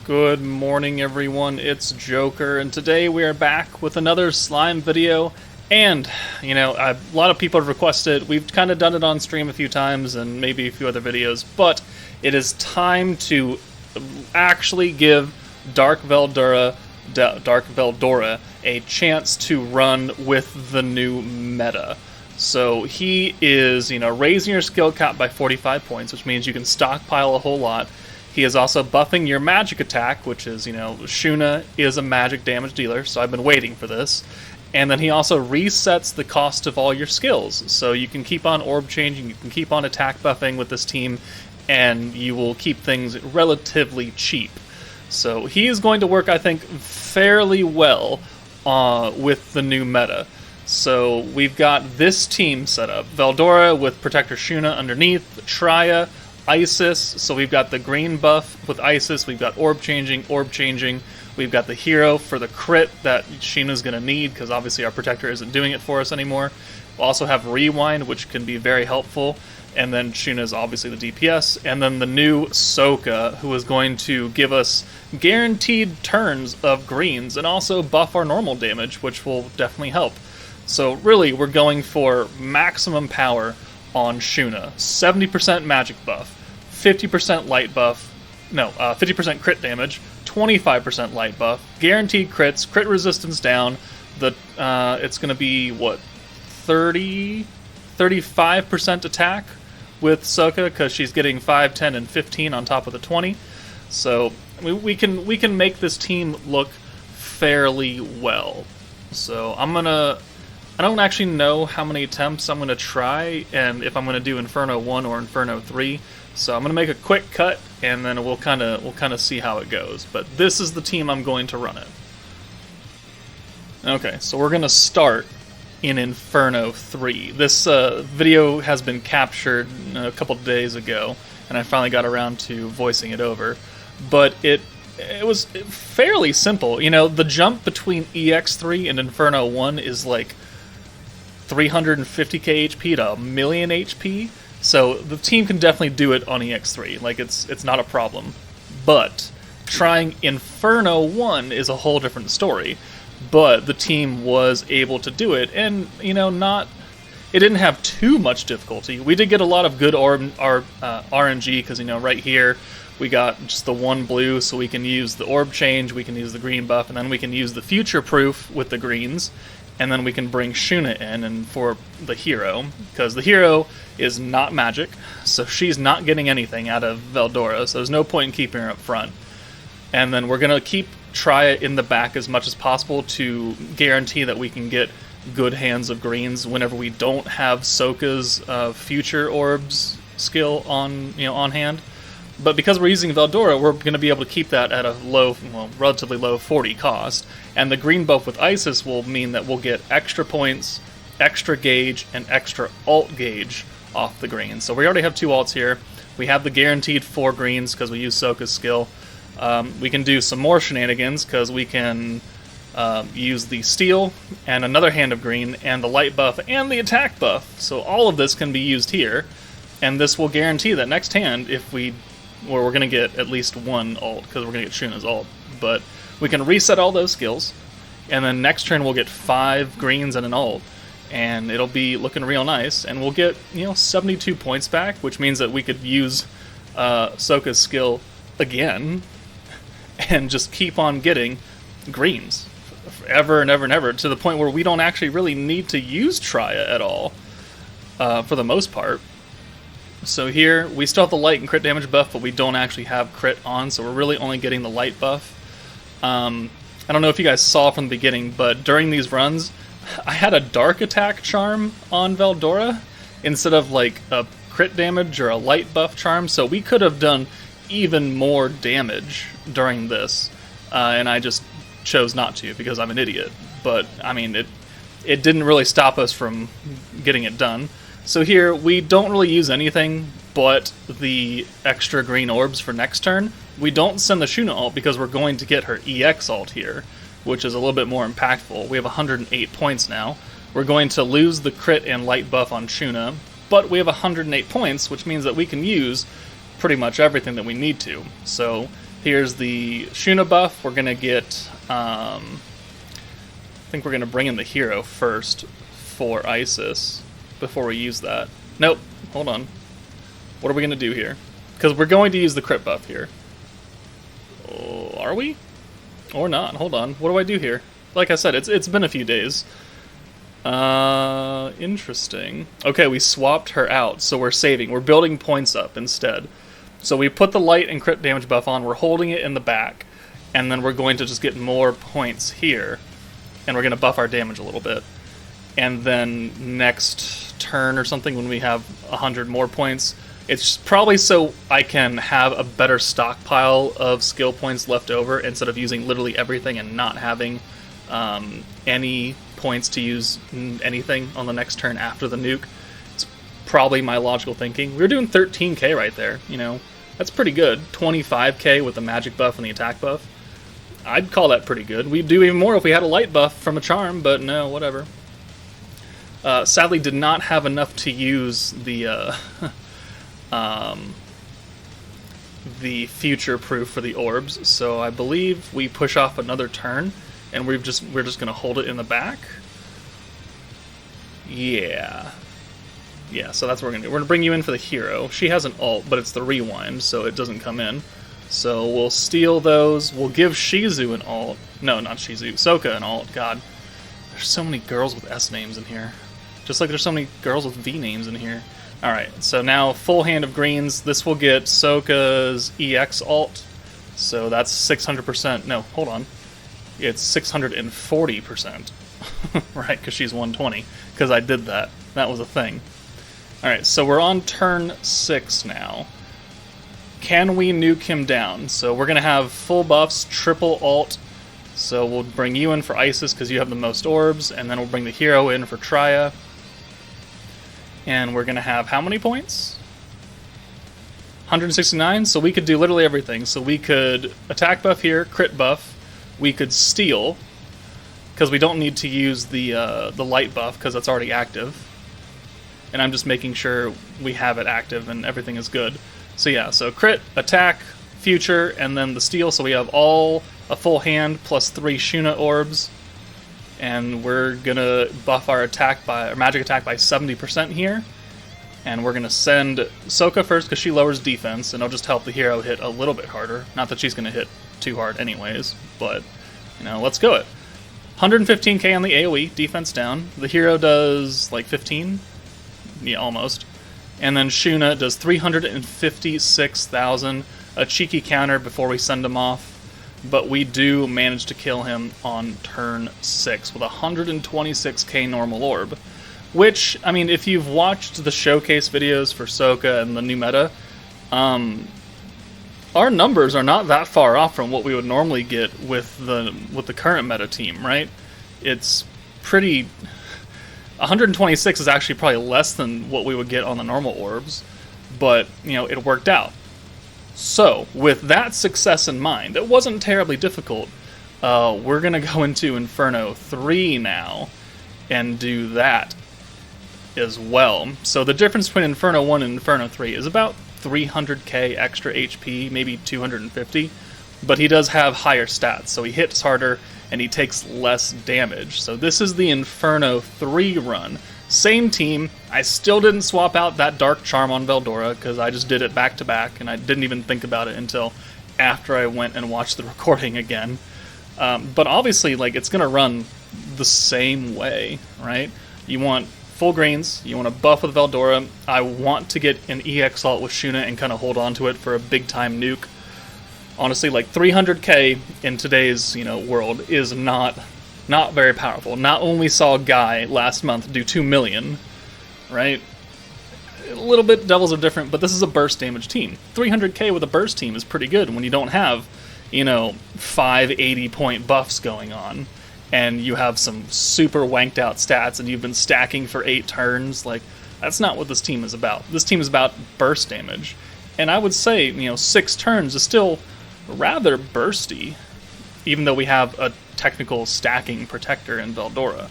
Good morning, everyone. It's Joker, and today we are back with another slime video. And, a lot of people have requested. We've kind of done it on stream a few times and maybe a few other videos, but it is time to actually give Dark Veldora a chance to run with the new meta. So he is, raising your skill cap by 45 points, which means you can stockpile a whole lot. He is also buffing your magic attack, which is, Shuna is a magic damage dealer, so I've been waiting for this. And then he also resets the cost of all your skills, so you can keep on orb changing, you can keep on attack buffing with this team, and you will keep things relatively cheap. So he is going to work, I think, fairly well with the new meta. So we've got this team set up. Veldora with Protector Shuna underneath, Trya, Isis, so we've got the green buff with Isis, we've got orb changing, we've got the hero for the crit that Shuna's going to need, because obviously our protector isn't doing it for us anymore. We'll also have rewind, which can be very helpful, and then Shuna's obviously the DPS, and then the new Sokka, who is going to give us guaranteed turns of greens, and also buff our normal damage, which will definitely help. So really, we're going for maximum power on Shuna. 70% magic buff, 50% light buff, 50% crit damage, 25% light buff, guaranteed crits, crit resistance down. It's going to be, 35% attack with Sokka, because she's getting 5, 10, and 15 on top of the 20. So we can make this team look fairly well. So I don't actually know how many attempts I'm going to try, and if I'm going to do Inferno 1 or Inferno 3. So I'm going to make a quick cut, and then we'll kind of see how it goes. But this is the team I'm going to run it. Okay, so we're going to start in Inferno 3. This video has been captured a couple days ago, and I finally got around to voicing it over. But it was fairly simple. The jump between EX3 and Inferno 1 is like 350k HP to 1,000,000 HP, so the team can definitely do it on EX3. Like, it's not a problem. But trying Inferno 1 is a whole different story. But the team was able to do it, and it didn't have too much difficulty. We did get a lot of good RNG, because right here we got just the one blue, so we can use the orb change, we can use the green buff, and then we can use the future proof with the greens. And then we can bring Shuna in and for the hero, because the hero is not magic, so she's not getting anything out of Veldora, so there's no point in keeping her up front. And then we're going to keep Trya in the back as much as possible to guarantee that we can get good hands of greens whenever we don't have Sokka's future orbs skill on hand. But because we're using Veldora, we're going to be able to keep that at a relatively low 40 cost. And the green buff with Isis will mean that we'll get extra points, extra gauge, and extra alt gauge off the greens. So we already have 2 alts here. We have the guaranteed 4 greens because we use Sokka's skill. We can do some more shenanigans because we can use the steel and another hand of green and the light buff and the attack buff. So all of this can be used here. And this will guarantee that next hand, we're going to get at least 1 ult, because we're going to get Shuna's ult. But we can reset all those skills, and then next turn we'll get 5 greens and an ult, and it'll be looking real nice, and we'll get 72 points back, which means that we could use Sokka's skill again, and just keep on getting greens forever and ever and ever, to the point where we don't actually really need to use Trya at all, for the most part. So here, we still have the light and crit damage buff, but we don't actually have crit on, so we're really only getting the light buff. I don't know if you guys saw from the beginning, but during these runs, I had a dark attack charm on Veldora instead of like a crit damage or a light buff charm, so we could have done even more damage during this, and I just chose not to because I'm an idiot. But, I mean, it didn't really stop us from getting it done. So here, we don't really use anything but the extra green orbs for next turn. We don't send the Shuna ult because we're going to get her EX ult here, which is a little bit more impactful. We have 108 points now. We're going to lose the crit and light buff on Shuna, but we have 108 points, which means that we can use pretty much everything that we need to. So Here's the Shuna buff. We're going to get... I think we're going to bring in the hero first for Isis before we use that. Nope. Hold on. What are we going to do here? Because we're going to use the crit buff here. Oh, are we? Or not? Hold on. What do I do here? Like I said, it's been a few days. Interesting. Okay, we swapped her out, so we're saving. We're building points up instead. So we put the light and crit damage buff on, we're holding it in the back, and then we're going to just get more points here, and we're going to buff our damage a little bit. And then next turn or something, when we have 100 more points, it's probably so I can have a better stockpile of skill points left over instead of using literally everything and not having any points to use anything on the next turn after the nuke. It's probably my logical thinking. We were doing 13k right there, you know. That's pretty good. 25k with the magic buff and the attack buff. I'd call that pretty good. We'd do even more if we had a light buff from a charm, but no, whatever. Sadly, did not have enough to use the the future proof for the orbs, so I believe we push off another turn, and we're just gonna hold it in the back. Yeah, so that's what we're gonna do. We're gonna bring you in for the hero. She has an ult, but it's the rewind, so it doesn't come in. So we'll steal those. We'll give Shizu an ult. No, not Shizu. Sokka an ult. God, there's so many girls with S names in here. Just like there's so many girls with V names in here. Alright, so now full hand of greens. This will get Sokka's EX ult. So that's 600%. No, hold on. It's 640%. Right, because she's 120. Because I did that. That was a thing. Alright, so we're on turn 6 now. Can we nuke him down? So we're going to have full buffs, triple ult. So we'll bring you in for Isis because you have the most orbs. And then we'll bring the hero in for Trya. And we're going to have how many points? 169, so we could do literally everything. So we could attack buff here, crit buff. We could steal, because we don't need to use the light buff, because that's already active. And I'm just making sure we have it active and everything is good. So yeah, so crit, attack, future, and then the steal. So we have all a full hand plus 3 Shuna orbs. And we're gonna buff our attack by our magic attack by 70% here, and we're gonna send Sokka first because she lowers defense, and it'll just help the hero hit a little bit harder. Not that she's gonna hit too hard anyways, but you know, let's go it. 115k on the AOE, defense down. The hero does like 15, yeah, almost, and then Shuna does 356,000. A cheeky counter before we send him off. But we do manage to kill him on turn 6 with 126k normal orb. Which, I mean, if you've watched the showcase videos for Sokka and the new meta, our numbers are not that far off from what we would normally get with the current meta team, right? It's pretty... 126 is actually probably less than what we would get on the normal orbs, but, you know, it worked out. So, with that success in mind, it wasn't terribly difficult. We're going to go into Inferno 3 now and do that as well. So the difference between Inferno 1 and Inferno 3 is about 300k extra HP, maybe 250, but he does have higher stats, so he hits harder and he takes less damage. So this is the Inferno 3 run. Same team. I still didn't swap out that Dark Charm on Veldora because I just did it back to back and I didn't even think about it until after I went and watched the recording again. But obviously, like, it's going to run the same way, right? You want full greens, you want to buff with Veldora. I want to get an EX ult with Shuna and kind of hold on to it for a big time nuke. Honestly, like 300k in today's, you know, world is not very powerful. Not only saw Guy last month do 2 million, right? A little bit devils are different, but this is a burst damage team. 300k with a burst team is pretty good when you don't have, you know, 580 point buffs going on, and you have some super wanked out stats, and you've been stacking for 8 turns. Like, that's not what this team is about. This team is about burst damage. And I would say, you know, 6 turns is still rather bursty, even though we have a technical stacking protector in Veldora.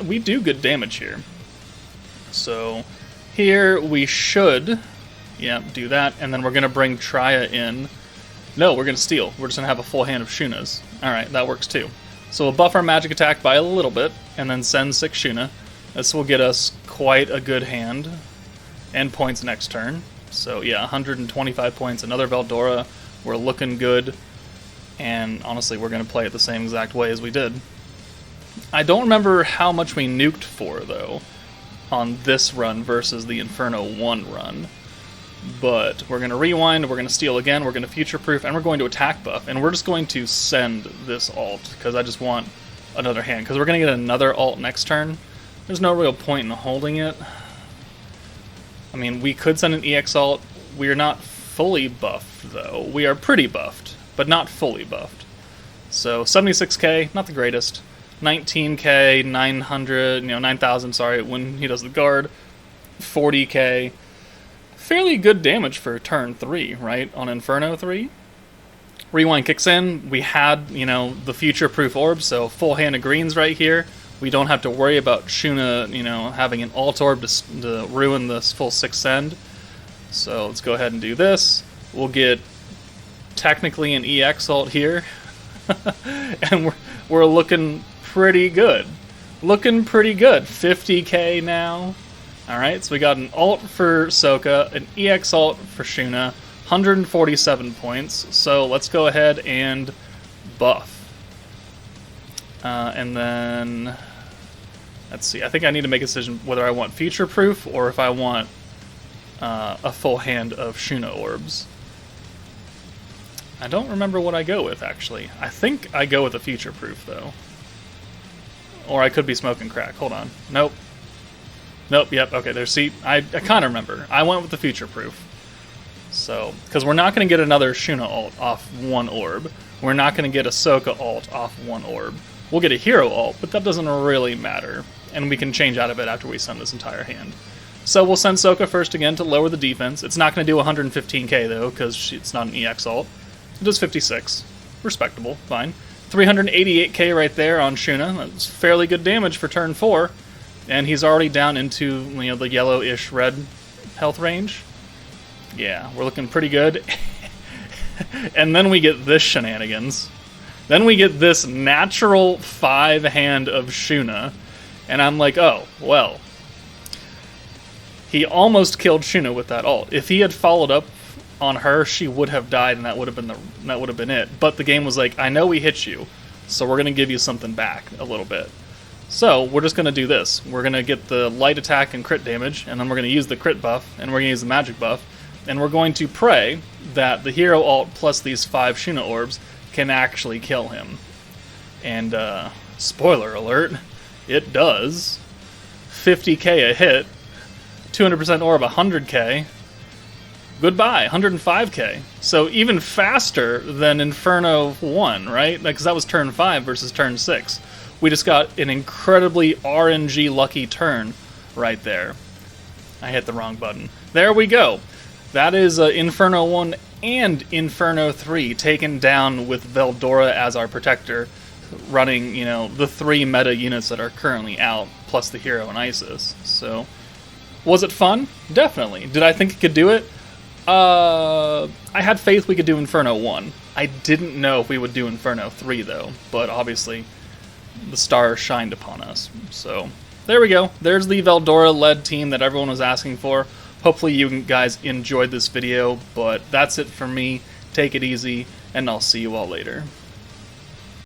We do good damage here. So here we should, yeah, do that, and then we're going to bring Trya in No, we're going to steal. We're just going to have a full hand of Shunas. Alright, that works too. So we'll buff our magic attack by a little bit, and then send 6 Shuna. This will get us quite a good hand. And points next turn. So yeah, 125 points, another Veldora. We're looking good. And honestly, we're going to play it the same exact way as we did. I don't remember how much we nuked for, though, on this run versus the Inferno 1 run. But we're going to rewind, we're going to steal again, we're going to future-proof, and we're going to attack buff. And we're just going to send this alt, because I just want another hand. Because we're going to get another alt next turn. There's no real point in holding it. I mean, we could send an EX alt. We are not fully buffed, though. We are pretty buffed, but not fully buffed. So 76k, not the greatest. 19k, 900, 9,000, sorry, when he does the guard. 40k. Fairly good damage for turn 3, right, on Inferno 3. Rewind kicks in. We had, the future-proof orb, so full hand of greens right here. We don't have to worry about Shuna, having an alt orb to ruin this full 6 send. So let's go ahead and do this. We'll get technically an EX alt here. And we're looking pretty good. Looking pretty good. 50k now. Alright, so we got an alt for Soka, an EX alt for Shuna, 147 points. So let's go ahead and buff. And then, let's see, I think I need to make a decision whether I want future-proof or if I want a full hand of Shuna orbs. I don't remember what I go with, actually. I think I go with a future-proof, though. Or I could be smoking crack. Hold on. Nope. Nope, yep, okay, there's, see, I kind of remember. I went with the future-proof. So, because we're not going to get another Shuna alt off one orb. We're not going to get a Soka alt off one orb. We'll get a hero alt, but that doesn't really matter. And we can change out of it after we send this entire hand. So we'll send Soka first again to lower the defense. It's not going to do 115k, though, because it's not an EX alt. It does 56. Respectable, fine. 388k right there on Shuna. That's fairly good damage for turn 4. And he's already down into, the yellowish red health range. Yeah, we're looking pretty good. And then we get this shenanigans. Then we get this natural 5 hand of Shuna. And I'm like, oh, well. He almost killed Shuna with that ult. If he had followed up on her, she would have died, and that would have been it. But the game was like, I know we hit you, so we're gonna give you something back a little bit. So we're just gonna do this. We're gonna get the light attack and crit damage, and then we're gonna use the crit buff, and we're gonna use the magic buff, and we're going to pray that the hero alt plus these 5 Shuna orbs can actually kill him. And spoiler alert, it does. 50k a hit, 200% orb 100k. Goodbye, 105k. So even faster than Inferno 1, right? Because that was turn 5 versus turn 6. We just got an incredibly RNG lucky turn right there. I hit the wrong button. There we go. That is Inferno 1 and Inferno 3 taken down with Veldora as our protector, running, the 3 meta units that are currently out, plus the hero and Isis. So, was it fun? Definitely. Did I think it could do it? I had faith we could do Inferno 1. I didn't know if we would do Inferno 3, though, but obviously the stars shined upon us. So, there we go. There's the Veldora-led team that everyone was asking for. Hopefully you guys enjoyed this video, but that's it for me. Take it easy, and I'll see you all later.